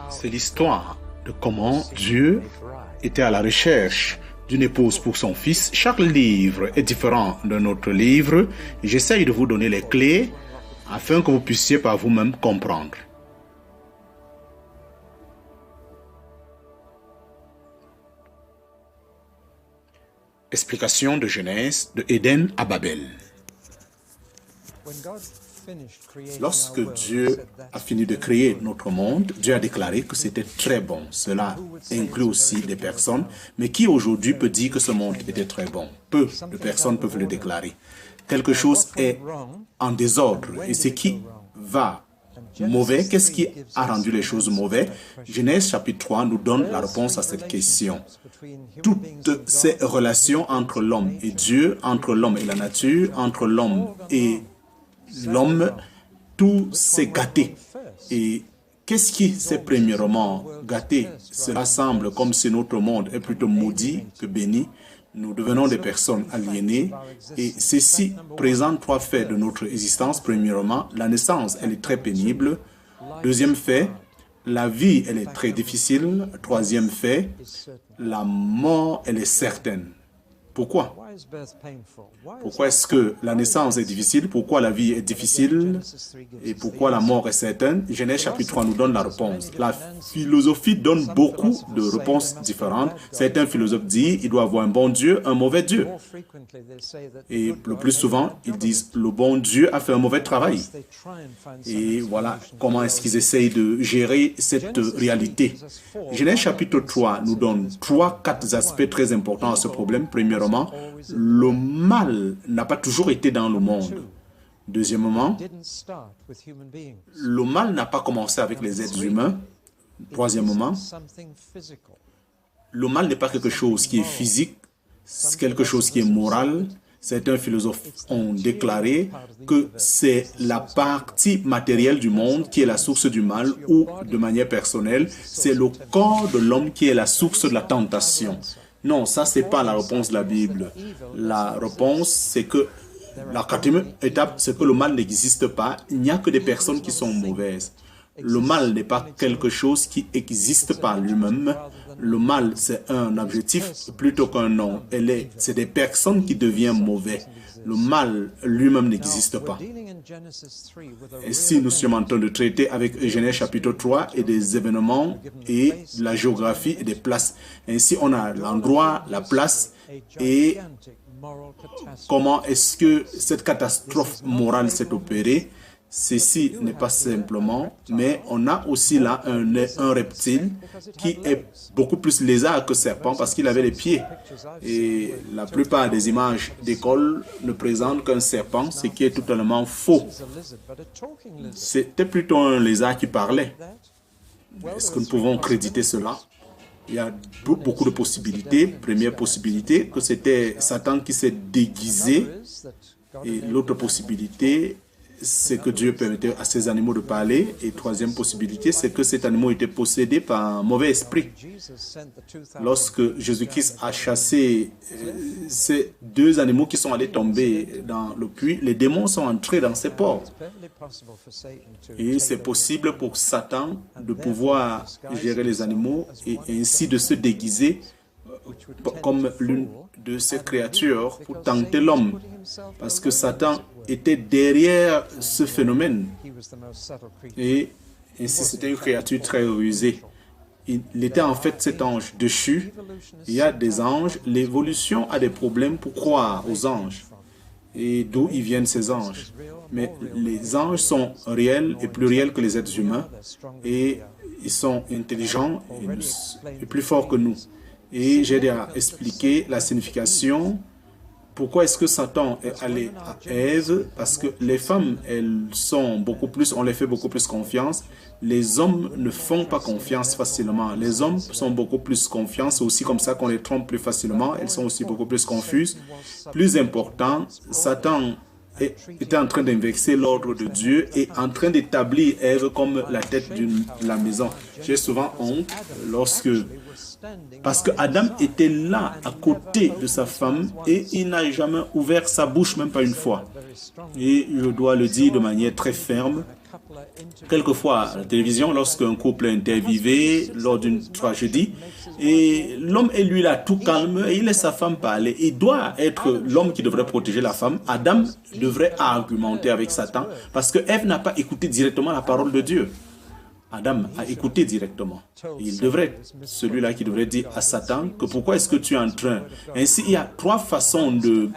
C'est l'histoire de comment Dieu était à la recherche d'une épouse pour son fils. Chaque livre est différent d'un autre livre. J'essaye de vous donner les clés afin que vous puissiez par vous-même comprendre. Explication de Genèse, de Éden à Babel. Lorsque Dieu a fini de créer notre monde, Dieu a déclaré que c'était très bon. Cela inclut aussi des personnes, mais qui aujourd'hui peut dire que ce monde était très bon? Peu de personnes peuvent le déclarer. Quelque chose est en désordre et ce qui va mauvais, qu'est-ce qui a rendu les choses mauvaises? Genèse chapitre 3 nous donne la réponse à cette question. Toutes ces relations entre l'homme et Dieu, entre l'homme et la nature, entre l'homme et l'homme, tout s'est gâté. Et qu'est-ce qui s'est premièrement gâté? Cela semble comme si notre monde est plutôt maudit que béni. Nous devenons des personnes aliénées et ceci présente trois faits de notre existence. Premièrement, la naissance, elle est très pénible. Deuxième fait, la vie, elle est très difficile. Troisième fait, la mort, elle est certaine. Pourquoi? Pourquoi est-ce que la naissance est difficile? Pourquoi la vie est difficile? Et pourquoi la mort est certaine? Genèse chapitre 3 nous donne la réponse. La philosophie donne beaucoup de réponses différentes. Certains philosophes disent qu'il doit y avoir un bon Dieu, un mauvais Dieu. Et le plus souvent, ils disent le bon Dieu a fait un mauvais travail. Et voilà comment est-ce qu'ils essayent de gérer cette réalité. Genèse chapitre 3 nous donne 4 aspects très importants à ce problème. Premièrement, le mal n'a pas toujours été dans le monde. Deuxièmement, le mal n'a pas commencé avec les êtres humains. Troisièmement, le mal n'est pas quelque chose qui est physique, c'est quelque chose qui est moral. Certains philosophes ont déclaré que c'est la partie matérielle du monde qui est la source du mal ou, de manière personnelle, c'est le corps de l'homme qui est la source de la tentation. Non, ça, ce n'est pas la réponse de la Bible. La réponse, c'est que la quatrième étape, c'est que le mal n'existe pas. Il n'y a que des personnes qui sont mauvaises. Le mal n'est pas quelque chose qui existe par lui-même. Le mal, c'est un objectif plutôt qu'un nom. C'est des personnes qui deviennent mauvais. Le mal lui-même n'existe pas. Ici, nous sommes en train de traiter avec Genèse chapitre 3 et des événements et de la géographie et des places. Ainsi, on a l'endroit, la place et comment est-ce que cette catastrophe morale s'est opérée. Ceci n'est pas simplement, mais on a aussi là un reptile qui est beaucoup plus lézard que serpent parce qu'il avait les pieds. Et la plupart des images d'école ne présentent qu'un serpent, ce qui est totalement faux. C'était plutôt un lézard qui parlait. Est-ce que nous pouvons créditer cela? Il y a beaucoup de possibilités. Première possibilité, que c'était Satan qui s'est déguisé. Et l'autre possibilité, c'est que Dieu permettait à ces animaux de parler. Et troisième possibilité, c'est que cet animal était possédé par un mauvais esprit. Lorsque Jésus-Christ a chassé ces 2 animaux qui sont allés tomber dans le puits, les démons sont entrés dans ces porcs. Et c'est possible pour Satan de pouvoir gérer les animaux et ainsi de se déguiser comme l'une de ces créatures pour tenter l'homme. Parce que Satan était derrière ce phénomène. Et ainsi, c'était une créature très rusée. Il était en fait cet ange déchu. Il y a des anges. L'évolution a des problèmes pour croire aux anges. Et d'où ils viennent ces anges. Mais les anges sont réels et plus réels que les êtres humains. Et ils sont intelligents et plus forts que nous. Et j'ai déjà expliqué la signification. Pourquoi est-ce que Satan est allé à Ève? Parce que les femmes, on les fait beaucoup plus confiance. Les hommes ne font pas confiance facilement. Les hommes sont beaucoup plus confiants. C'est aussi comme ça qu'on les trompe plus facilement. Elles sont aussi beaucoup plus confuses. Plus important, Satan était en train d'inverser l'ordre de Dieu et en train d'établir Ève comme la tête de la maison. J'ai souvent honte parce que Adam était là à côté de sa femme et il n'a jamais ouvert sa bouche, même pas une fois. Et je dois le dire de manière très ferme, quelquefois à la télévision, lorsqu'un couple est interviewé lors d'une tragédie, et l'homme est lui là tout calme, et il laisse sa femme parler. Il doit être l'homme qui devrait protéger la femme. Adam devrait argumenter avec Satan, parce que Ève n'a pas écouté directement la parole de Dieu. Adam a écouté directement. Il devrait être celui-là qui devrait dire à Satan que pourquoi est-ce que tu es en train... Ainsi, il y a trois façons de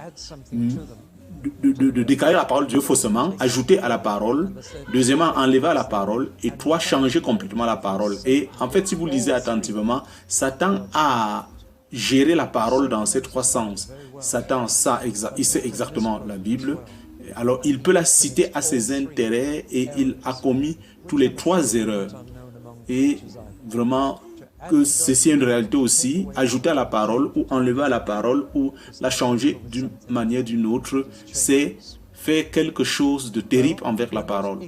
déclarer la parole de Dieu faussement, ajouter à la parole, deuxièmement, enlever à la parole, et trois, changer complètement la parole. Et en fait, si vous lisez attentivement, Satan a géré la parole dans ces trois sens. Satan, il sait exactement la Bible, alors il peut la citer à ses intérêts et il a commis tous les trois erreurs. Et vraiment, que ceci est une réalité aussi, ajouter à la parole ou enlever à la parole ou la changer d'une manière ou d'une autre, c'est faire quelque chose de terrible envers la parole.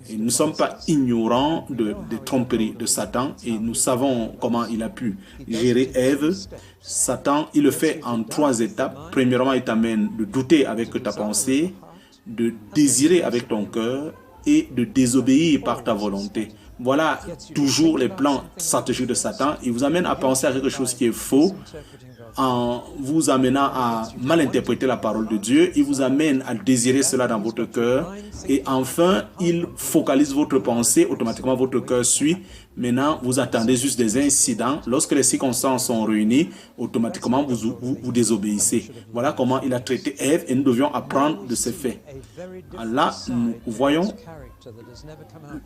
Et nous ne sommes pas ignorants des tromperies de Satan et nous savons comment il a pu gérer Ève. Satan, il le fait en trois étapes. Premièrement, il t'amène de douter avec ta pensée, de désirer avec ton cœur et de désobéir par ta volonté. Voilà toujours les plans stratégiques de Satan. Il vous amène à penser à quelque chose qui est faux, en vous amenant à mal interpréter la parole de Dieu. Il vous amène à désirer cela dans votre cœur. Et enfin, il focalise votre pensée. Automatiquement, votre cœur suit. Maintenant, vous attendez juste des incidents. Lorsque les circonstances sont réunies, automatiquement, vous désobéissez. Voilà comment il a traité Ève et nous devions apprendre de ces faits. Là, nous voyons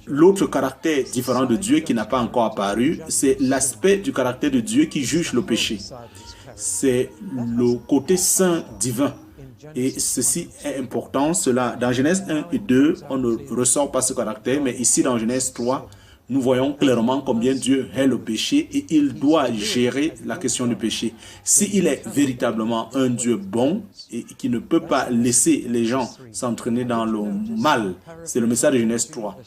l'autre caractère différent de Dieu qui n'a pas encore apparu. C'est l'aspect du caractère de Dieu qui juge le péché. C'est le côté saint divin. Et ceci est important. Cela, dans Genèse 1 et 2, on ne ressort pas ce caractère, mais ici dans Genèse 3, nous voyons clairement combien Dieu hait le péché et il doit gérer la question du péché. S'il est véritablement un Dieu bon et qui ne peut pas laisser les gens s'entraîner dans le mal, c'est le message de Genèse 3.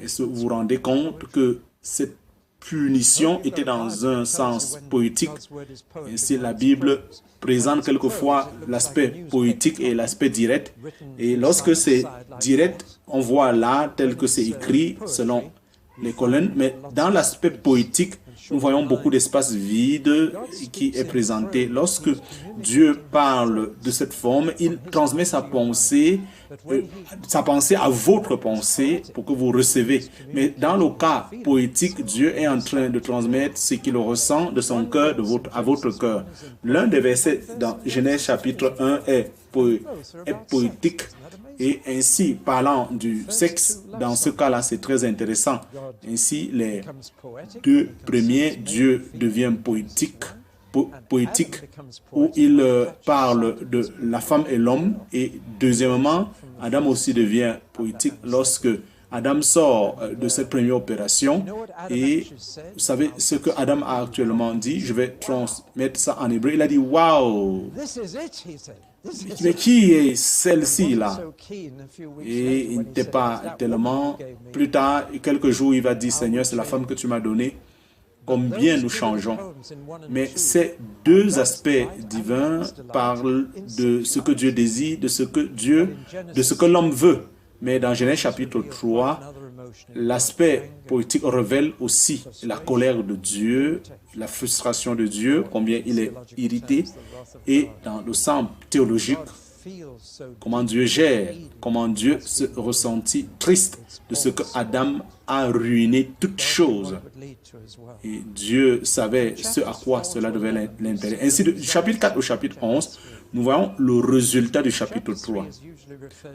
Et vous vous rendez compte que cette punition était dans un sens poétique. Ainsi, la Bible présente quelquefois l'aspect poétique et l'aspect direct. Et lorsque c'est direct, on voit là, tel que c'est écrit, selon les colonnes, mais dans l'aspect poétique, nous voyons beaucoup d'espace vide qui est présenté. Lorsque Dieu parle de cette forme, il transmet sa pensée à votre pensée pour que vous recevez. Mais dans le cas poétique, Dieu est en train de transmettre ce qu'il ressent de son cœur à votre cœur. L'un des versets dans Genèse chapitre 1 est poétique. Et ainsi, parlant du sexe, dans ce cas-là, c'est très intéressant. Ainsi, les deux premiers, Dieu devient poétique, où il parle de la femme et l'homme. Et deuxièmement, Adam aussi devient poétique lorsque Adam sort de cette première opération. Et vous savez ce que Adam a actuellement dit, je vais transmettre ça en hébreu. Il a dit, « Wow !» Mais qui est celle-ci là? Et il n'était pas tellement... Plus tard, quelques jours, il va dire, Seigneur, c'est la femme que tu m'as donnée. Combien nous changeons. Mais ces deux aspects divins parlent de ce que Dieu désire, de ce que l'homme veut. Mais dans Genèse chapitre 3, l'aspect poétique révèle aussi la colère de Dieu, la frustration de Dieu, combien il est irrité. Et dans le sens théologique, comment Dieu gère, comment Dieu se ressentit triste de ce que Adam a ruiné toutes choses. Et Dieu savait ce à quoi cela devait l'impeller. Ainsi, du chapitre 4 au chapitre 11, nous voyons le résultat du chapitre 3.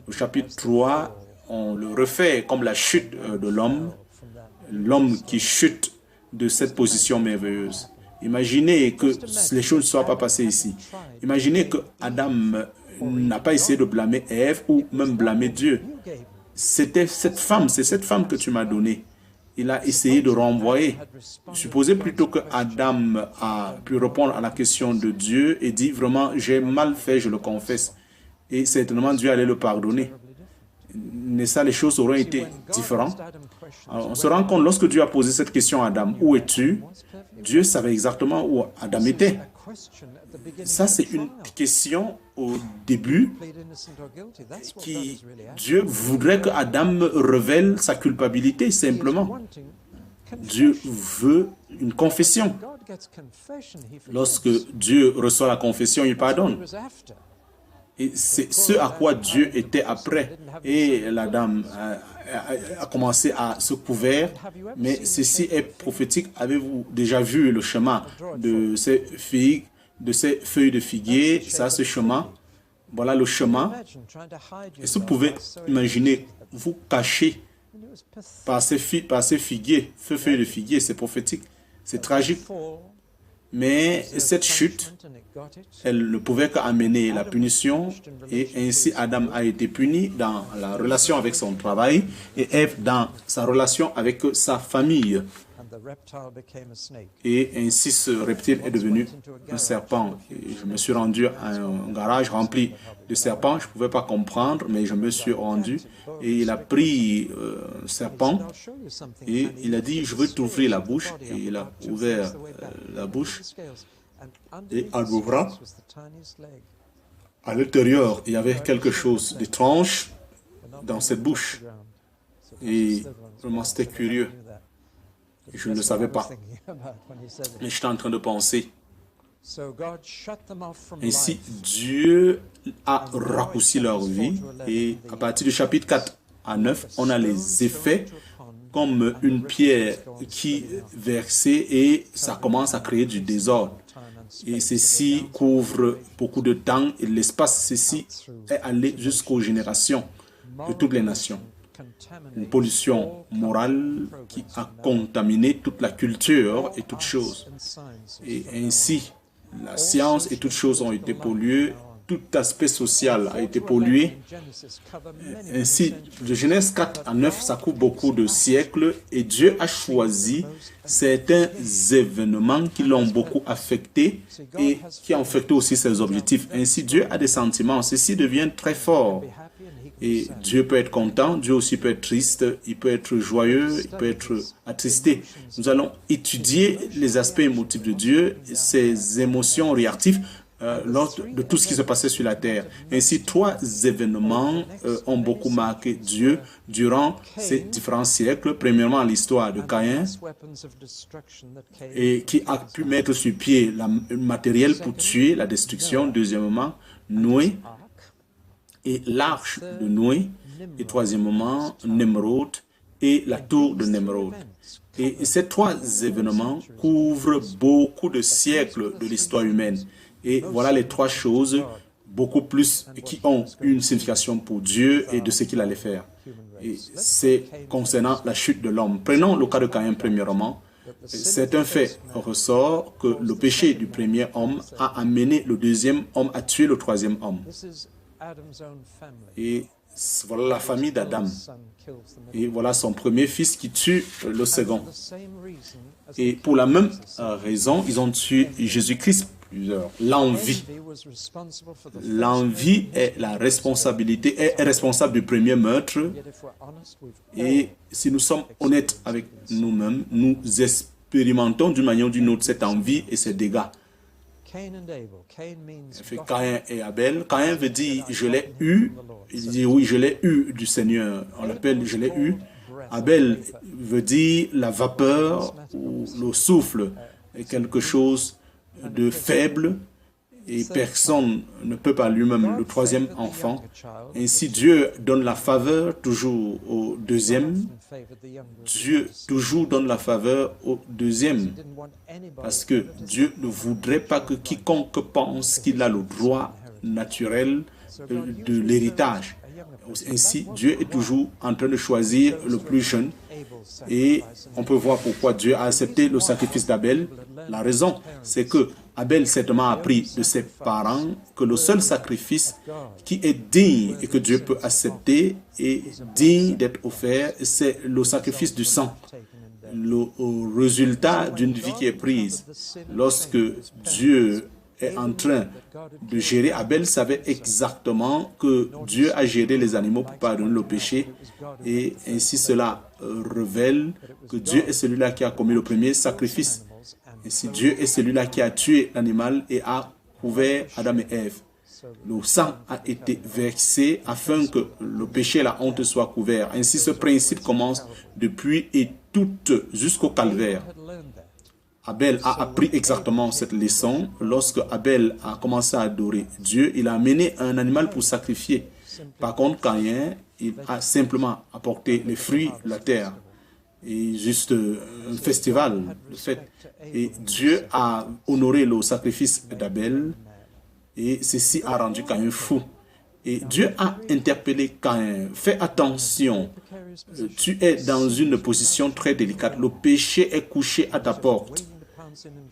Le chapitre 3, on le refait comme la chute de l'homme qui chute de cette position merveilleuse. Imaginez que les choses ne soient pas passées ici. Imaginez que Adam n'a pas essayé de blâmer Ève ou même blâmer Dieu. C'est cette femme que tu m'as donnée. Il a essayé de renvoyer. Supposez plutôt que Adam a pu répondre à la question de Dieu et dit vraiment, j'ai mal fait, je le confesse. Et certainement Dieu allait le pardonner. Mais ça, les choses auraient été différentes. Alors, on se rend compte, lorsque Dieu a posé cette question à Adam, où es-tu? Dieu savait exactement où Adam était. Ça, c'est une question au début, Dieu voudrait que Adam révèle sa culpabilité simplement. Dieu veut une confession. Lorsque Dieu reçoit la confession, il pardonne. Et c'est ce à quoi Dieu était après. Et la dame a commencé à se couvrir. Mais ceci est prophétique. Avez-vous déjà vu le chemin de ces figues, de ces feuilles de figuier? Ça, ce chemin. Voilà le chemin. Est-ce que vous pouvez imaginer vous cacher par ces figuiers, feuilles de figuier? C'est prophétique. C'est tragique. Mais cette chute, elle ne pouvait qu'amener la punition, et ainsi Adam a été puni dans la relation avec son travail et Ève dans sa relation avec sa famille. Et ainsi ce reptile est devenu un serpent. Et je me suis rendu à un garage rempli de serpents. Je ne pouvais pas comprendre, mais je me suis rendu. Et il a pris un serpent et il a dit, je veux t'ouvrir la bouche. Et il a ouvert la bouche. Et en ouvrant, à l'intérieur, il y avait quelque chose d'étrange dans cette bouche. Et vraiment, c'était curieux. Je ne le savais pas. Mais j'étais en train de penser. Ainsi, Dieu a raccourci leur vie. Et à partir du chapitre 4 à 9, on a les effets comme une pierre qui versée et ça commence à créer du désordre. Et ceci couvre beaucoup de temps et l'espace. Ceci est allé jusqu'aux générations de toutes les nations. Une pollution morale qui a contaminé toute la culture et toutes choses. Et ainsi, la science et toutes choses ont été polluées, tout aspect social a été pollué. Ainsi, de Genèse 4 à 9, ça couvre beaucoup de siècles et Dieu a choisi certains événements qui l'ont beaucoup affecté et qui ont affecté aussi ses objectifs. Ainsi, Dieu a des sentiments. Ceci devient très fort. Et Dieu peut être content, Dieu aussi peut être triste, il peut être joyeux, il peut être attristé. Nous allons étudier les aspects émotifs de Dieu, ses émotions réactives lors de tout ce qui se passait sur la terre. Ainsi, trois événements ont beaucoup marqué Dieu durant ces différents siècles. Premièrement, l'histoire de Caïn, et qui a pu mettre sur pied le matériel pour tuer la destruction. Deuxièmement, Noé et l'arche de Noé, et troisièmement, Nemrod et la tour de Nemrod. Et ces trois événements couvrent beaucoup de siècles de l'histoire humaine. Et voilà les trois choses, beaucoup plus, qui ont une signification pour Dieu et de ce qu'il allait faire. Et c'est concernant la chute de l'homme. Prenons le cas de Caïn premièrement. C'est un fait ressort que le péché du premier homme a amené le deuxième homme à tuer le troisième homme. Et voilà la famille d'Adam. Et voilà son premier fils qui tue le second. Et pour la même raison, ils ont tué Jésus-Christ. L'envie. L'envie est la responsabilité, est responsable du premier meurtre. Et si nous sommes honnêtes avec nous-mêmes, nous expérimentons d'une manière ou d'une autre cette envie et ces dégâts. Caïn et Abel. Caïn veut dire je l'ai eu. Il dit oui, je l'ai eu du Seigneur. On l'appelle je l'ai eu. Abel veut dire la vapeur ou le souffle est quelque chose de faible et personne ne peut par lui-même le troisième enfant. Ainsi Dieu donne la faveur toujours au deuxième. Dieu toujours donne la faveur au deuxième. Parce que Dieu ne voudrait pas que quiconque pense qu'il a le droit naturel de l'héritage. Ainsi, Dieu est toujours en train de choisir le plus jeune. Et on peut voir pourquoi Dieu a accepté le sacrifice d'Abel. La raison, c'est que Abel certainement a appris de ses parents que le seul sacrifice qui est digne et que Dieu peut accepter et digne d'être offert, c'est le sacrifice du sang. Le résultat d'une vie qui est prise. Lorsque Dieu est en train de gérer, Abel savait exactement que Dieu a géré les animaux pour pardonner le péché. Et ainsi cela révèle que Dieu est celui-là qui a commis le premier sacrifice. Et si Dieu est celui-là qui a tué l'animal et a couvert Adam et Ève. Le sang a été versé afin que le péché et la honte soient couverts. Ainsi, ce principe commence depuis et tout jusqu'au calvaire. Abel a appris exactement cette leçon. Lorsque Abel a commencé à adorer Dieu, il a amené un animal pour sacrifier. Par contre, Caïn, il a simplement apporté les fruits de la terre. Et juste un festival, de fête. Et Dieu a honoré le sacrifice d'Abel. Et ceci a rendu Caïn fou. Et Dieu a interpellé Caïn. Fais attention, tu es dans une position très délicate. Le péché est couché à ta porte.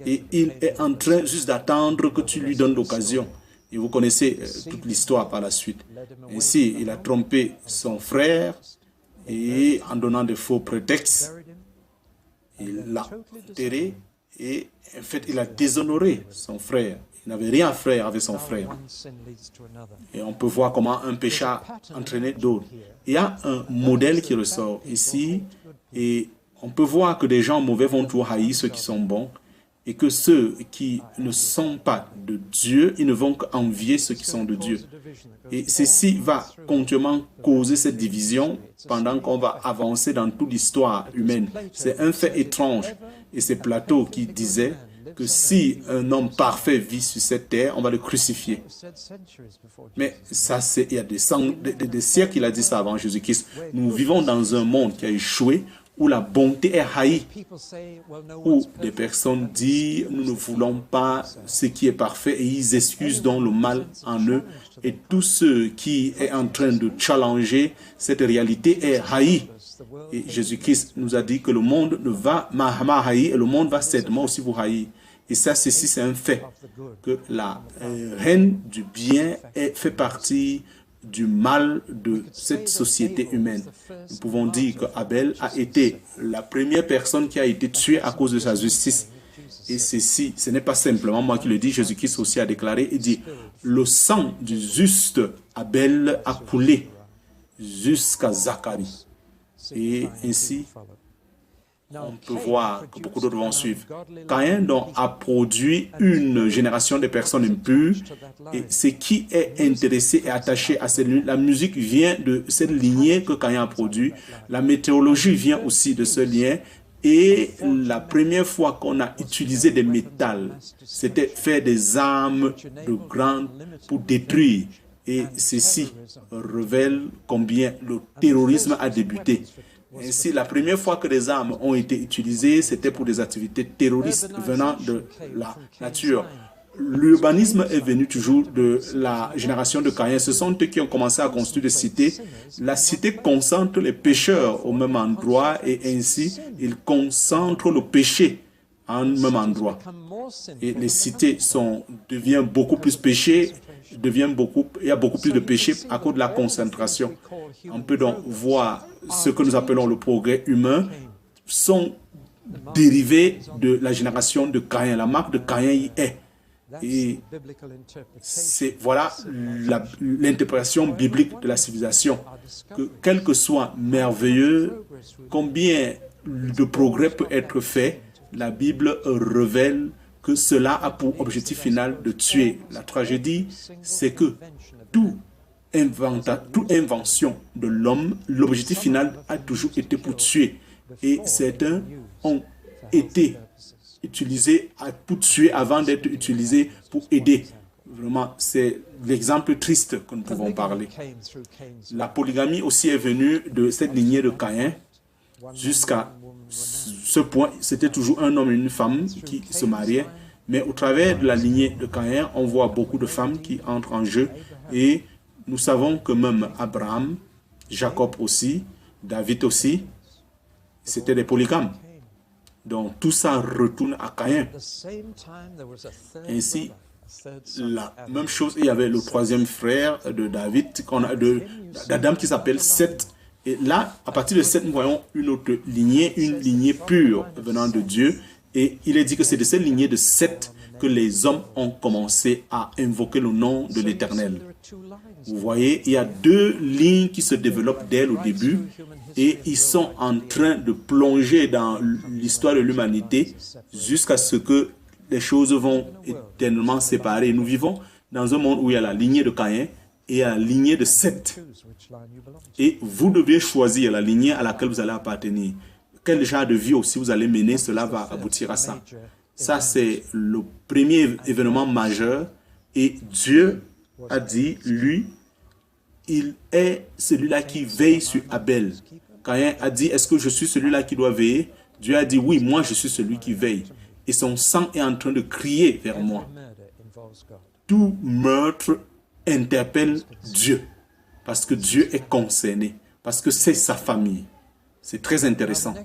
Et il est en train juste d'attendre que tu lui donnes l'occasion. Et vous connaissez toute l'histoire par la suite. Ainsi, il a trompé son frère et en donnant de faux prétextes, il l'a enterré et en fait, il a déshonoré son frère. Il n'avait rien à faire avec son frère. Et on peut voir comment un péché a entraîné d'autres. Il y a un modèle qui ressort ici et on peut voir que des gens mauvais vont toujours haïr ceux qui sont bons et que ceux qui ne sont pas de Dieu, ils ne vont qu'envier ceux qui sont de Dieu. Et ceci va continuellement causer cette division pendant qu'on va avancer dans toute l'histoire humaine. C'est un fait étrange. Et c'est Platon qui disait que si un homme parfait vit sur cette terre, on va le crucifier. Mais ça, il y a des siècles qu'il a dit ça avant Jésus-Christ. Nous vivons dans un monde qui a échoué, où la bonté est haïe, où des personnes disent « nous ne voulons pas ce qui est parfait » et ils excusent donc le mal en eux. Et tout ce qui est en train de challenger cette réalité est haï. Et Jésus-Christ nous a dit que le monde m'a haï et le monde va certainement aussi vous haïr. Et ça, ceci, c'est un fait, que la reine du bien fait partie du mal de cette société humaine. Nous pouvons dire qu'Abel a été la première personne qui a été tuée à cause de sa justice. Et ceci, ce n'est pas simplement moi qui le dis, Jésus-Christ aussi a déclaré, il dit, le sang du juste Abel a coulé jusqu'à Zacharie. Et ainsi, on peut voir que beaucoup d'autres vont suivre. Caïn donc a produit une génération de personnes impures et ce qui est intéressé et attaché à cette lignée, la musique vient de cette lignée que Caïn a produit, la météorologie vient aussi de ce lien et la première fois qu'on a utilisé des métals, c'était faire des armes de grandes pour détruire. Et ceci révèle combien le terrorisme a débuté. Ainsi, la première fois que des armes ont été utilisées, c'était pour des activités terroristes venant de la nature. L'urbanisme est venu toujours de la génération de Caïn. Ce sont eux qui ont commencé à construire des cités. La cité concentre les pécheurs au même endroit et ainsi, il concentre le péché en même endroit. Et les cités deviennent beaucoup plus péchées. Il y a beaucoup plus de péchés à cause de la concentration. On peut donc voir ce que nous appelons le progrès humain sont dérivés de la génération de Caïn. La marque de Caïn y est. Et voilà l'interprétation biblique de la civilisation. Que quel que soit merveilleux, combien de progrès peut être fait, la Bible révèle que cela a pour objectif final de tuer. La tragédie, c'est que toute invention de l'homme, l'objectif final a toujours été pour tuer. Et certains ont été utilisés pour tuer avant d'être utilisés pour aider. Vraiment, c'est l'exemple triste que nous pouvons parler. La polygamie aussi est venue de cette lignée de Caïn. Jusqu'à ce point, c'était toujours un homme et une femme qui se mariaient. Mais au travers de la lignée de Caïn, on voit beaucoup de femmes qui entrent en jeu. Et nous savons que même Abraham, Jacob aussi, David aussi, c'était des polygames. Donc tout ça retourne à Caïn. Ainsi, la même chose, il y avait le troisième frère de David, d'Adam qui s'appelle Seth. Et là, à partir de Seth, nous voyons une autre lignée, une lignée pure venant de Dieu. Et il est dit que c'est de cette lignée de Seth que les hommes ont commencé à invoquer le nom de l'Éternel. Vous voyez, il y a deux lignes qui se développent dès le début et ils sont en train de plonger dans l'histoire de l'humanité jusqu'à ce que les choses vont éternellement séparer. Nous vivons dans un monde où il y a la lignée de Caïn et la lignée de Seth. Et vous devez choisir la lignée à laquelle vous allez appartenir. Quel genre de vie aussi vous allez mener, cela va aboutir à ça. Ça, c'est le premier événement majeur. Et Dieu a dit, lui, il est celui-là qui veille sur Abel. Caïn a dit, est-ce que je suis celui-là qui doit veiller? Dieu a dit, oui, moi je suis celui qui veille. Et son sang est en train de crier vers moi. Tout meurtre interpelle Dieu. Parce que Dieu est concerné. Parce que c'est sa famille. C'est très intéressant.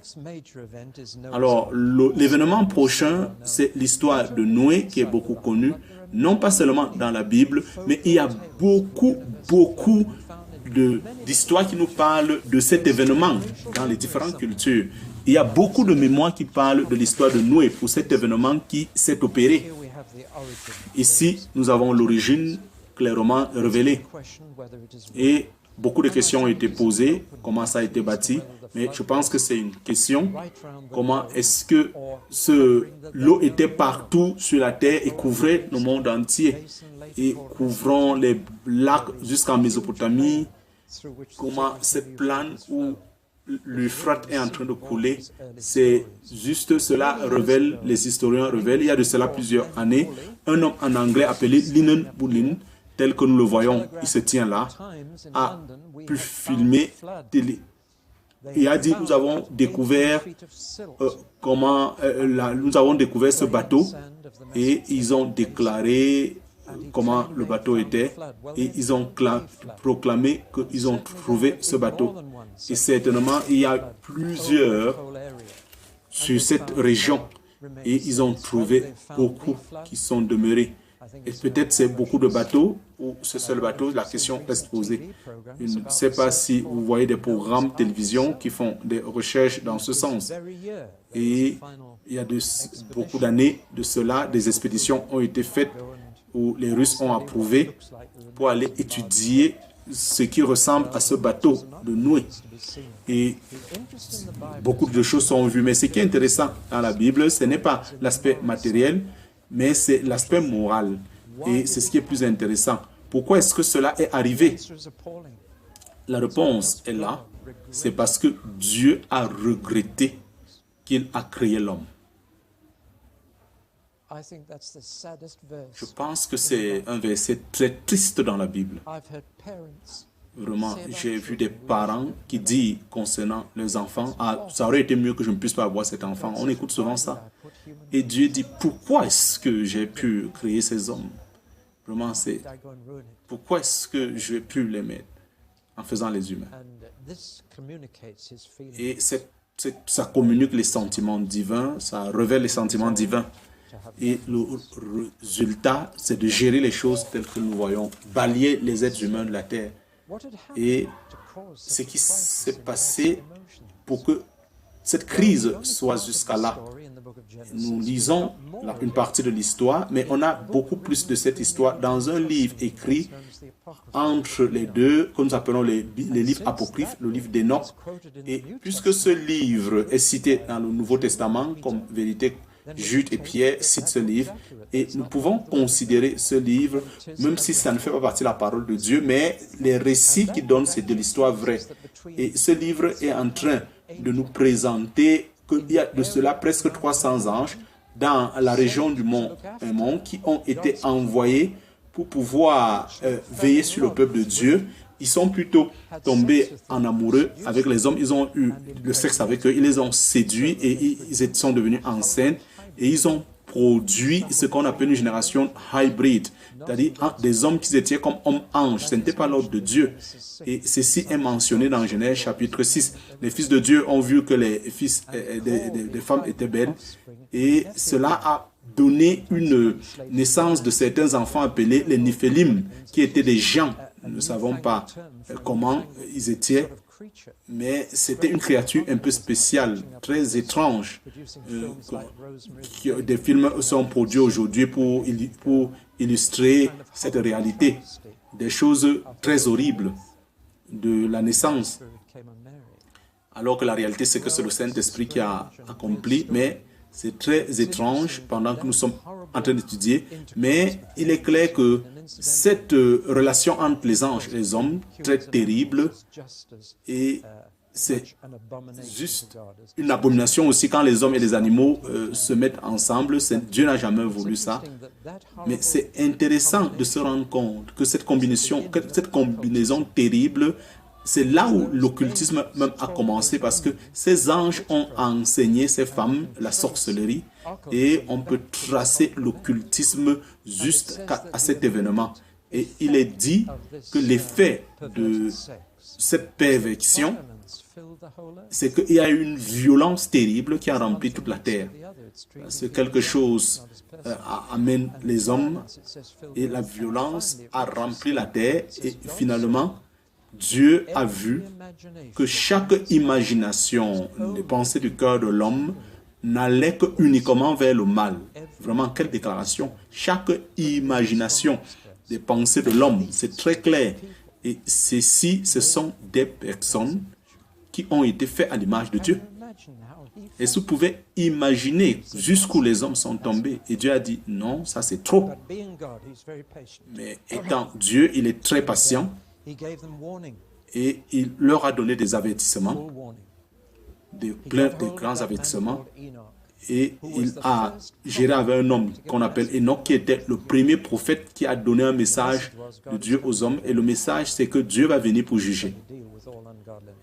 Alors, l'événement prochain, c'est l'histoire de Noé qui est beaucoup connue. Non pas seulement dans la Bible, mais il y a beaucoup d'histoires qui nous parlent de cet événement dans les différentes cultures. Il y a beaucoup de mémoires qui parlent de l'histoire de Noé pour cet événement qui s'est opéré. Ici, nous avons l'origine clairement révélée. Et beaucoup de questions ont été posées, comment ça a été bâti, mais je pense que c'est une question, comment est-ce que l'eau était partout sur la terre et couvrait le monde entier, et couvrant les lacs jusqu'en Mésopotamie, comment cette plane où l'Euphrate est en train de couler, c'est juste cela révèle, les historiens révèlent, il y a de cela plusieurs années, un homme en anglais appelé Lynon Bullin, tel que nous le voyons, il se tient là, a pu filmer et a dit, nous avons découvert nous avons découvert ce bateau et ils ont déclaré comment le bateau était et ils ont proclamé qu'ils ont trouvé ce bateau. Et certainement, il y a plusieurs sur cette région et ils ont trouvé beaucoup qui sont demeurés. Et peut-être c'est beaucoup de bateaux ou ce seul bateau, la question reste posée. Je ne sais pas si vous voyez des programmes de télévision qui font des recherches dans ce sens. Et il y a beaucoup d'années de cela, des expéditions ont été faites où les Russes ont approuvé pour aller étudier ce qui ressemble à ce bateau de Noé. Et beaucoup de choses sont vues. Mais ce qui est intéressant dans la Bible, ce n'est pas l'aspect matériel, mais c'est l'aspect moral. Et c'est ce qui est plus intéressant. Pourquoi est-ce que cela est arrivé? La réponse est là. C'est parce que Dieu a regretté qu'il a créé l'homme. Je pense que c'est un verset très triste dans la Bible. Vraiment, j'ai vu des parents qui disent concernant leurs enfants, « Ah, ça aurait été mieux que je ne puisse pas avoir cet enfant. » On écoute souvent ça. Et Dieu dit, « Pourquoi est-ce que j'ai pu créer ces hommes? » Vraiment, c'est « Pourquoi est-ce que je vais pu les mettre en faisant les humains? » Et ça communique les sentiments divins, ça révèle les sentiments divins. Et le résultat, c'est de gérer les choses telles que nous voyons, balayer les êtres humains de la terre. Et ce qui s'est passé pour que cette crise soit jusqu'à là. Nous lisons une partie de l'histoire, mais on a beaucoup plus de cette histoire dans un livre écrit entre les deux, que nous appelons les livres apocryphes, le livre d'Enoch. Et puisque ce livre est cité dans le Nouveau Testament comme vérité, Jude et Pierre citent ce livre et nous pouvons considérer ce livre, même si ça ne fait pas partie de la parole de Dieu, mais les récits qui donnent, c'est de l'histoire vraie. Et ce livre est en train de nous présenter qu'il y a de cela presque 300 anges dans la région du mont Hermon qui ont été envoyés pour pouvoir veiller sur le peuple de Dieu. Ils sont plutôt tombés en amoureux avec les hommes. Ils ont eu le sexe avec eux. Ils les ont séduits et ils sont devenus enceintes. Et ils ont produit ce qu'on appelle une génération hybride. C'est-à-dire des hommes qui étaient comme hommes-anges. Ce n'était pas l'ordre de Dieu. Et ceci est mentionné dans Genèse chapitre 6. Les fils de Dieu ont vu que les fils des femmes étaient belles. Et cela a donné une naissance de certains enfants appelés les Néphilim, qui étaient des géants. Nous ne savons pas comment ils étaient, mais c'était une créature un peu spéciale, très étrange. Des films sont produits aujourd'hui pour illustrer cette réalité. Des choses très horribles de la naissance. Alors que la réalité, c'est que c'est le Saint-Esprit qui a accompli, mais c'est très étrange pendant que nous sommes en train d'étudier, mais il est clair que cette relation entre les anges et les hommes, très terrible, et c'est juste une abomination aussi quand les hommes et les animaux se mettent ensemble. Dieu n'a jamais voulu ça. Mais c'est intéressant de se rendre compte que cette combinaison terrible, c'est là où l'occultisme même a commencé parce que ces anges ont enseigné ces femmes la sorcellerie et on peut tracer l'occultisme juste à cet événement. Et il est dit que l'effet de cette perversion, c'est qu'il y a eu une violence terrible qui a rempli toute la terre. C'est quelque chose amène les hommes et la violence a rempli la terre et finalement, Dieu a vu que chaque imagination des pensées du cœur de l'homme n'allait que uniquement vers le mal. Vraiment, quelle déclaration! Chaque imagination des pensées de l'homme, c'est très clair. Et ceci, ce sont des personnes qui ont été faites à l'image de Dieu. Et vous pouvez imaginer jusqu'où les hommes sont tombés. Et Dieu a dit, non, ça c'est trop. Mais étant Dieu, il est très patient. Et il leur a donné des avertissements, de grands avertissements. Et il a géré avec un homme qu'on appelle Enoch, qui était le premier prophète qui a donné un message de Dieu aux hommes. Et le message, c'est que Dieu va venir pour juger.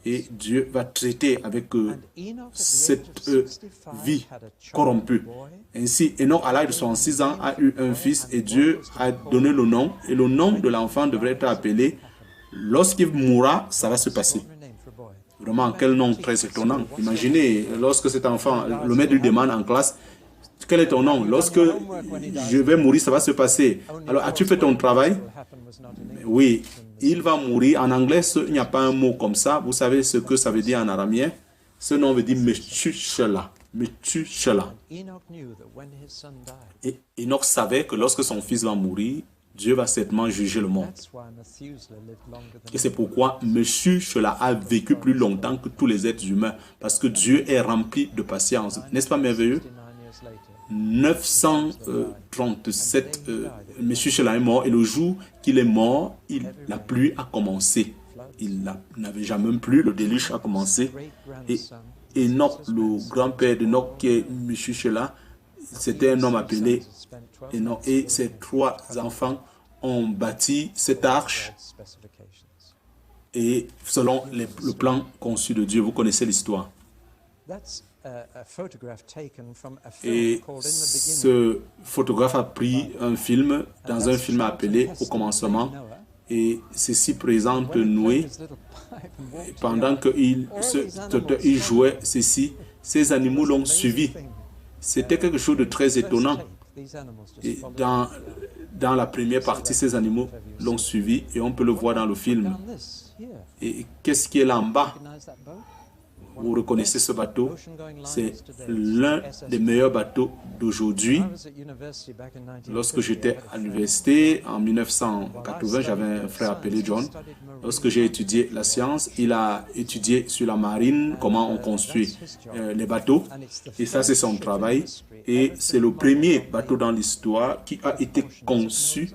Et Dieu va traiter avec cette vie corrompue. Ainsi, Enoch, à l'âge de 66 ans, a eu un fils et Dieu a donné le nom. Et le nom de l'enfant devrait être appelé, lorsqu'il mourra, ça va se passer. Vraiment, quel nom très étonnant. Imaginez, lorsque cet enfant, le maître lui demande en classe, quel est ton nom? Lorsque je vais mourir, ça va se passer. Alors, as-tu fait ton travail? Oui, il va mourir. En anglais, il n'y a pas un mot comme ça. Vous savez ce que ça veut dire en araméen? Ce nom veut dire Methuselah. Methuselah. Et Enoch savait que lorsque son fils va mourir, Dieu va certainement juger le monde. Et c'est pourquoi Methuselah a vécu plus longtemps que tous les êtres humains. Parce que Dieu est rempli de patience. N'est-ce pas merveilleux? 937, Methuselah est mort. Et le jour qu'il est mort, la pluie a commencé. Il n'avait jamais plu, le déluge a commencé. Et Enoch, le grand-père d'Enoch, qui est Methuselah, c'était un homme appelé Enoch. Et ses 3 enfants ont bâti cette arche. Et selon le plan conçu de Dieu, vous connaissez l'histoire. Et ce photographe a pris un film, dans un film appelé Au commencement. Et ceci présente Noé. Et pendant qu'il jouait ceci, ces animaux l'ont suivi. C'était quelque chose de très étonnant. Et dans la première partie, ces animaux l'ont suivi et on peut le voir dans le film. Et qu'est-ce qui est là en bas? Vous reconnaissez ce bateau? C'est l'un des meilleurs bateaux d'aujourd'hui. Lorsque j'étais à l'université en 1980, j'avais un frère appelé John. Lorsque j'ai étudié la science, il a étudié sur la marine, comment on construit les bateaux. Et ça, c'est son travail. Et c'est le premier bateau dans l'histoire qui a été conçu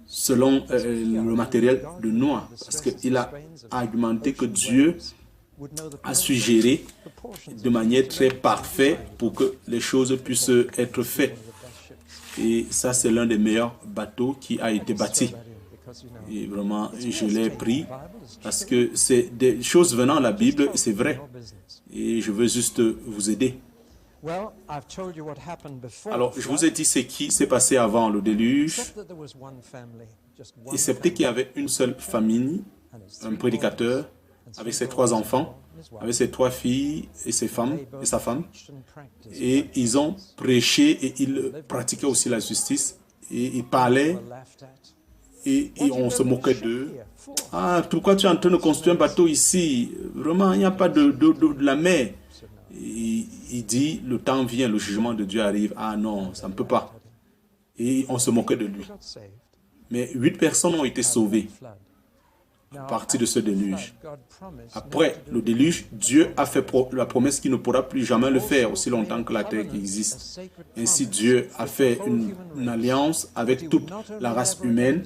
selon le matériel de Noé. Parce qu'il a argumenté que Dieu a su gérer de manière très parfaite pour que les choses puissent être faites. Et ça, c'est l'un des meilleurs bateaux qui a été bâti. Et vraiment, je l'ai pris parce que c'est des choses venant de la Bible, c'est vrai. Et je veux juste vous aider. Alors, je vous ai dit ce qui s'est passé avant le déluge. Excepté qu'il y avait une seule famille, un prédicateur, avec ses 3 enfants, avec ses 3 filles et sa femme. Et ils ont prêché et ils pratiquaient aussi la justice. Et ils parlaient et on se moquait d'eux. Ah, pourquoi tu es en train de construire un bateau ici? Vraiment, il n'y a pas de la mer. Il dit, le temps vient, le jugement de Dieu arrive. Ah non, ça ne peut pas. Et on se moquait de lui. Mais 8 personnes ont été sauvées. à partir de ce déluge. Après le déluge, Dieu a fait la promesse qu'il ne pourra plus jamais le faire aussi longtemps que la terre existe. Ainsi, Dieu a fait une alliance avec toute la race humaine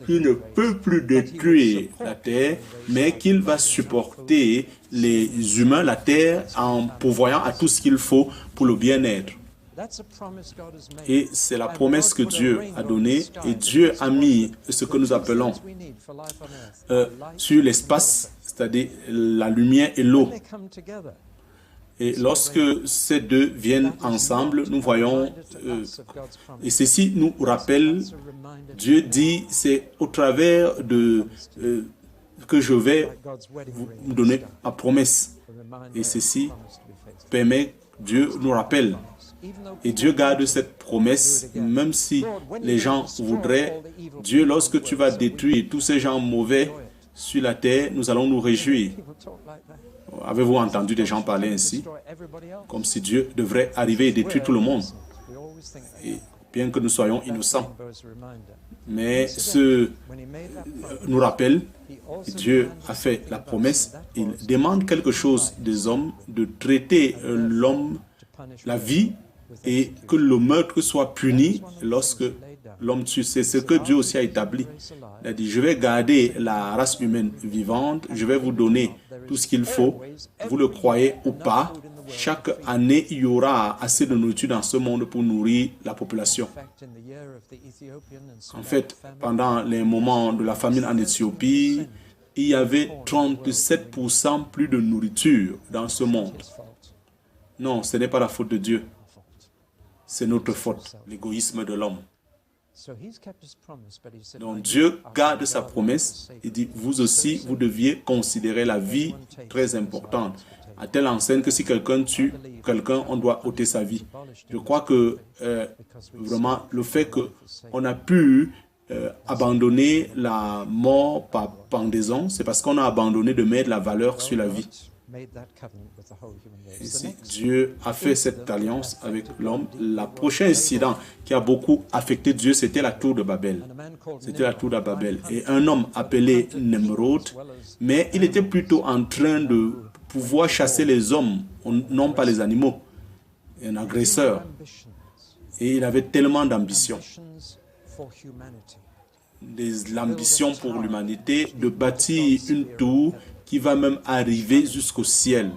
qui ne peut plus détruire la terre, mais qu'il va supporter les humains, la terre, en pourvoyant à tout ce qu'il faut pour le bien-être. Et c'est la promesse que Dieu a donnée, et Dieu a mis ce que nous appelons sur l'espace, c'est-à-dire la lumière et l'eau. Et lorsque ces deux viennent ensemble, nous voyons, et ceci nous rappelle, Dieu dit, c'est au travers de que je vais vous donner ma promesse. Et ceci permet, Dieu nous rappelle. Et Dieu garde cette promesse, même si les gens voudraient. Dieu, lorsque tu vas détruire tous ces gens mauvais sur la terre, nous allons nous réjouir. Avez-vous entendu des gens parler ainsi? Comme si Dieu devrait arriver et détruire tout le monde. Et bien que nous soyons innocents. Mais ce nous rappelle, Dieu a fait la promesse, il demande quelque chose des hommes, de traiter l'homme, la vie, et que le meurtre soit puni lorsque l'homme tue. C'est ce que Dieu aussi a établi. Il a dit, je vais garder la race humaine vivante, je vais vous donner tout ce qu'il faut, vous le croyez ou pas. Chaque année, il y aura assez de nourriture dans ce monde pour nourrir la population. En fait, pendant les moments de la famine en Éthiopie, il y avait 37% plus de nourriture dans ce monde. Non, ce n'est pas la faute de Dieu. C'est notre faute, l'égoïsme de l'homme. Donc Dieu garde sa promesse. Il dit, vous aussi, vous deviez considérer la vie très importante. À telle enseigne que si quelqu'un tue quelqu'un, on doit ôter sa vie. Je crois que vraiment le fait qu'on a pu abandonner la mort par pendaison, c'est parce qu'on a abandonné de mettre la valeur sur la vie. Ici, Dieu a fait cette alliance avec l'homme. Le prochain incident qui a beaucoup affecté Dieu, c'était la tour de Babel. C'était la tour de Babel. Et un homme appelé Nemrod, mais il était plutôt en train de pouvoir chasser les hommes, non pas les animaux. Un agresseur. Et il avait tellement d'ambition. L'ambition pour l'humanité de bâtir une tour qui va même arriver jusqu'au ciel,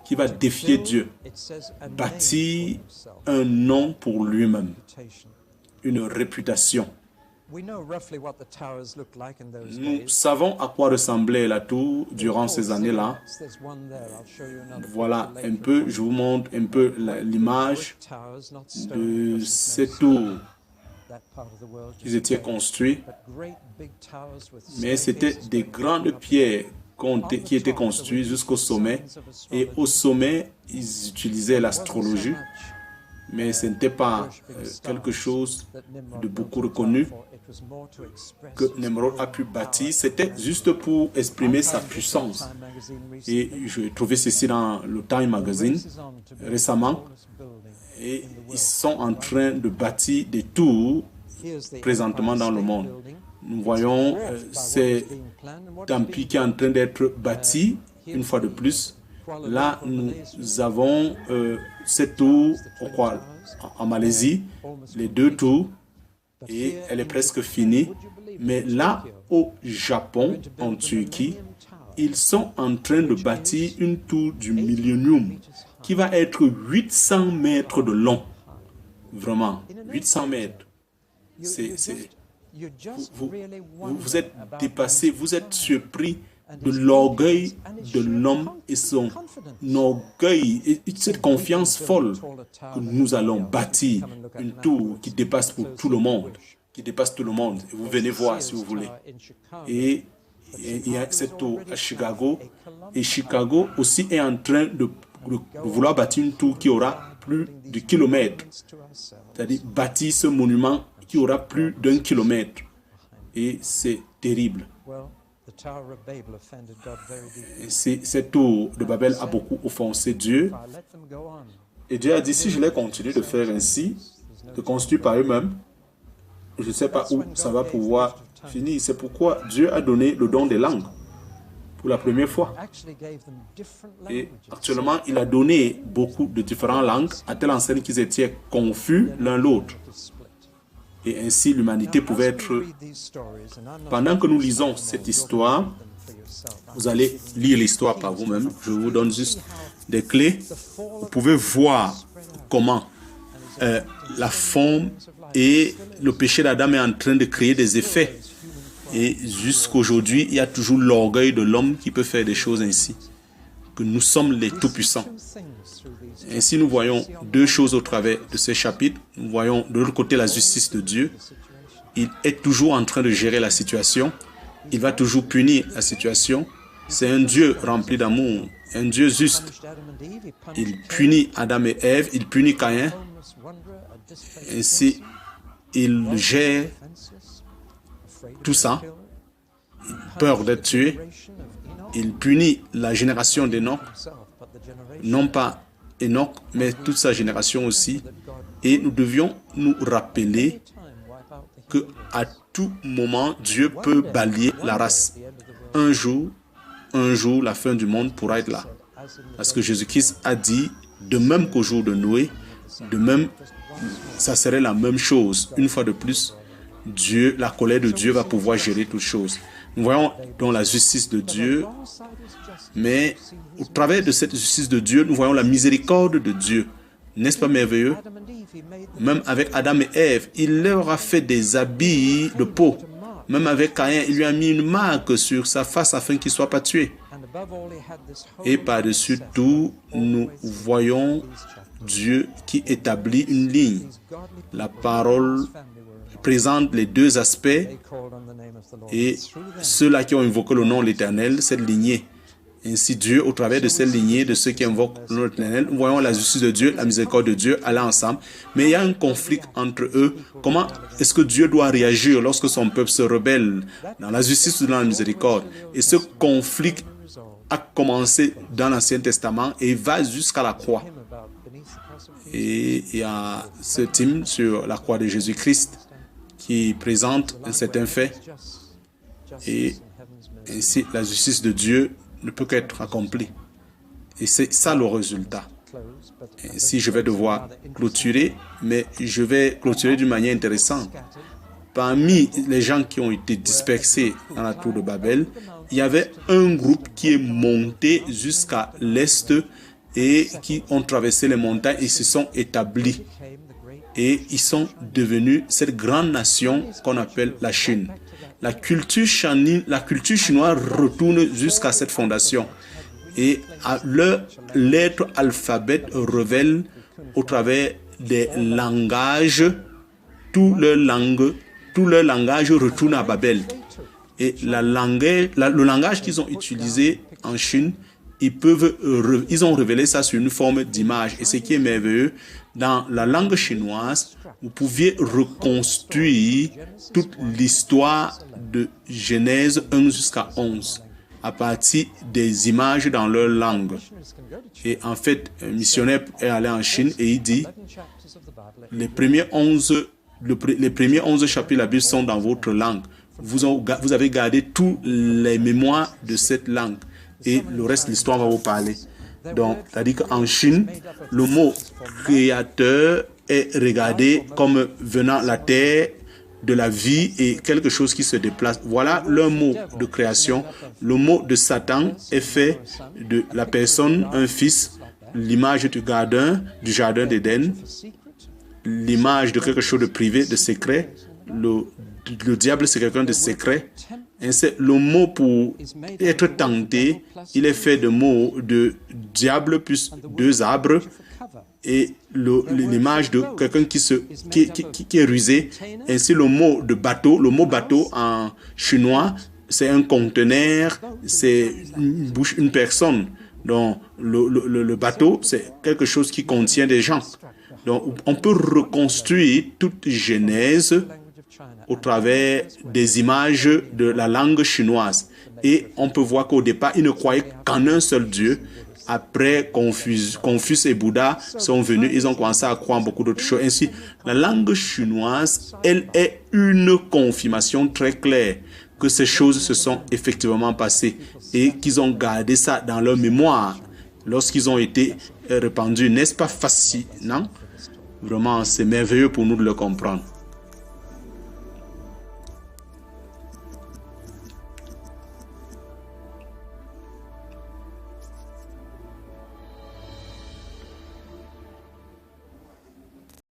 qui va défier Dieu, bâtir un nom pour lui-même, une réputation. Nous savons à quoi ressemblait la tour durant ces années-là. Voilà un peu, je vous montre un peu l'image de cette tour qui étaient construits, mais c'était des grandes pierres qui étaient construites jusqu'au sommet, et au sommet, ils utilisaient l'astrologie, mais ce n'était pas quelque chose de beaucoup reconnu que Nemrod a pu bâtir, c'était juste pour exprimer sa puissance. Et j'ai trouvé ceci dans le Time Magazine récemment, et ils sont en train de bâtir des tours présentement dans le monde. Nous voyons ces temples qui sont en train d'être bâtis, une fois de plus. Là, nous avons cette tour en Malaisie, les deux tours, et elle est presque finie. Mais là, au Japon, en Turquie, ils sont en train de bâtir une tour du Millennium qui va être 800 mètres de long. Vraiment, 800 mètres. Vous êtes dépassé, vous êtes surpris de l'orgueil de l'homme et son orgueil et cette confiance folle que nous allons bâtir une tour qui dépasse pour tout le monde, qui dépasse tout le monde. Et vous venez voir si vous voulez. Et il y a cette tour à Chicago, et Chicago aussi est en train de vouloir bâtir une tour qui aura plus de kilomètres, c'est-à-dire bâtir ce monument qui aura plus d'1 kilomètre. Et c'est terrible. Cette tour de Babel a beaucoup offensé Dieu. Et Dieu a dit, si je les continue de faire ainsi, de construire par eux-mêmes, je ne sais pas où ça va pouvoir finir. C'est pourquoi Dieu a donné le don des langues. pour la première fois. Et actuellement, il a donné beaucoup de différentes langues, à telle enseigne qu'ils étaient confus l'un l'autre. Et ainsi, l'humanité pouvait être... Pendant que nous lisons cette histoire, vous allez lire l'histoire par vous-même. Je vous donne juste des clés. Vous pouvez voir comment la forme et le péché d'Adam est en train de créer des effets. Et jusqu'aujourd'hui, il y a toujours l'orgueil de l'homme qui peut faire des choses ainsi. Que nous sommes les tout-puissants. Ainsi, nous voyons deux choses au travers de ces chapitres. Nous voyons de l'autre côté la justice de Dieu. Il est toujours en train de gérer la situation. Il va toujours punir la situation. C'est un Dieu rempli d'amour, un Dieu juste. Il punit Adam et Ève, il punit Caïn. Ainsi, il gère tout ça. Peur d'être tué. Il punit la génération d'Enoch. Non pas Enoch, mais toute sa génération aussi. Et nous devions nous rappeler qu'à tout moment, Dieu peut balayer la race. Un jour, la fin du monde pourra être là. Parce que Jésus-Christ a dit, de même qu'au jour de Noé, de même, ça serait la même chose. Une fois de plus, Dieu, la colère de Dieu va pouvoir gérer toutes choses. Nous voyons donc la justice de Dieu, mais au travers de cette justice de Dieu, nous voyons la miséricorde de Dieu. N'est-ce pas merveilleux? Même avec Adam et Ève, il leur a fait des habits de peau. Même avec Caïn, il lui a mis une marque sur sa face afin qu'il ne soit pas tué. Et par-dessus tout, nous voyons Dieu qui établit une ligne. La parole présente les deux aspects et ceux-là qui ont invoqué le nom de l'Éternel, cette lignée. Ainsi, Dieu, au travers de cette lignée, de ceux qui invoquent le nom de l'Éternel, nous voyons la justice de Dieu, la miséricorde de Dieu aller ensemble. Mais il y a un conflit entre eux. Comment est-ce que Dieu doit réagir lorsque son peuple se rebelle dans la justice ou dans la miséricorde? Et ce conflit a commencé dans l'Ancien Testament et va jusqu'à la croix. Et il y a ce hymne sur la croix de Jésus-Christ qui présente un certain fait. Et ainsi, la justice de Dieu ne peut qu'être accomplie. Et c'est ça le résultat. Si je vais devoir clôturer, mais je vais clôturer d'une manière intéressante. Parmi les gens qui ont été dispersés dans la tour de Babel, il y avait un groupe qui est monté jusqu'à l'est et qui ont traversé les montagnes et se sont établis. Et ils sont devenus cette grande nation qu'on appelle la Chine. La culture chinoise retourne jusqu'à cette fondation. Et leur lettre alphabet révèle au travers des langages, tout leur langage retourne à Babel. Et le langage qu'ils ont utilisé en Chine, ils ont révélé ça sur une forme d'image. Et ce qui est merveilleux, dans la langue chinoise, vous pouviez reconstruire toute l'histoire de Genèse 1 jusqu'à 11 à partir des images dans leur langue. Et en fait, un missionnaire est allé en Chine et il dit les premiers 11 chapitres de la Bible sont dans votre langue. Vous avez gardé tous les mémoires de cette langue. Et le reste, l'histoire va vous parler. Donc, c'est-à-dire qu'en Chine, le mot créateur est regardé comme venant la terre, de la vie et quelque chose qui se déplace. Voilà leur mot de création. Le mot de Satan est fait de la personne, un fils, l'image du jardin d'Éden, l'image de quelque chose de privé, de secret. Le diable, c'est quelqu'un de secret. Et c'est le mot pour être tenté, il est fait de mots de diable plus deux arbres et l'image de quelqu'un qui est rusé. Ainsi, le mot bateau en chinois, c'est un conteneur, c'est une personne. Donc, le bateau, c'est quelque chose qui contient des gens. Donc, on peut reconstruire toute Genèse au travers des images de la langue chinoise. Et on peut voir qu'au départ, ils ne croyaient qu'en un seul Dieu. Après, Confuce et Bouddha sont venus, ils ont commencé à croire en beaucoup d'autres choses. Ainsi, la langue chinoise, elle est une confirmation très claire que ces choses se sont effectivement passées et qu'ils ont gardé ça dans leur mémoire lorsqu'ils ont été répandus. N'est-ce pas fascinant? Vraiment, c'est merveilleux pour nous de le comprendre.